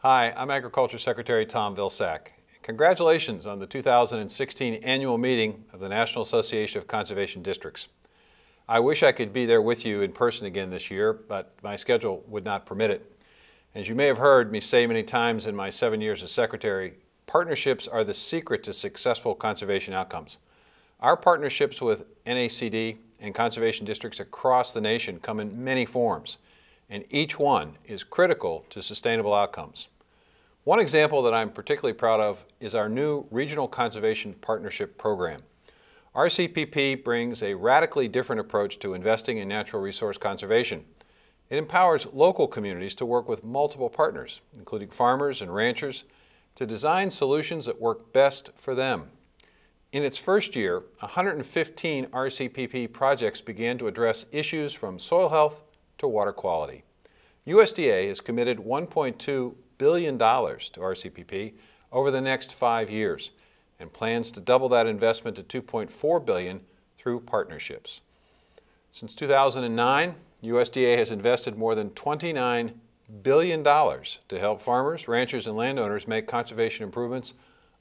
Hi, I'm Agriculture Secretary Tom Vilsack. Congratulations on the 2016 annual meeting of the National Association of Conservation Districts. I wish I could be there with you in person again this year, but my schedule would not permit it. As you may have heard me say many times in my 7 years as Secretary, partnerships are the secret to successful conservation outcomes. Our partnerships with NACD and conservation districts across the nation come in many forms, and each one is critical to sustainable outcomes. One example that I'm particularly proud of is our new Regional Conservation Partnership Program. RCPP brings a radically different approach to investing in natural resource conservation. It empowers local communities to work with multiple partners, including farmers and ranchers, to design solutions that work best for them. In its first year, 115 RCPP projects began to address issues from soil health to water quality. USDA has committed $1.2 billion to RCPP over the next 5 years and plans to double that investment to $2.4 billion through partnerships. Since 2009, USDA has invested more than $29 billion to help farmers, ranchers, and landowners make conservation improvements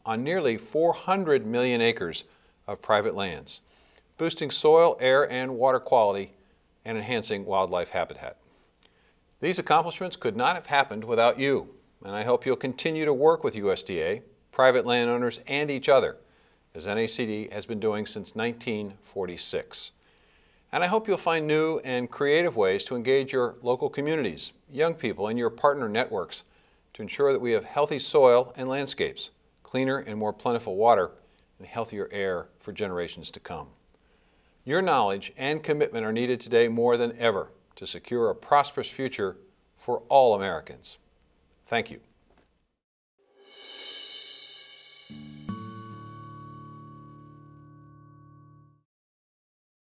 on nearly 400 million acres of private lands, boosting soil, air, and water quality and enhancing wildlife habitat. These accomplishments could not have happened without you, and I hope you'll continue to work with USDA, private landowners, and each other, as NACD has been doing since 1946. And I hope you'll find new and creative ways to engage your local communities, young people, and your partner networks to ensure that we have healthy soil and landscapes, cleaner and more plentiful water, and healthier air for generations to come. Your knowledge and commitment are needed today more than ever to secure a prosperous future for all Americans. Thank you.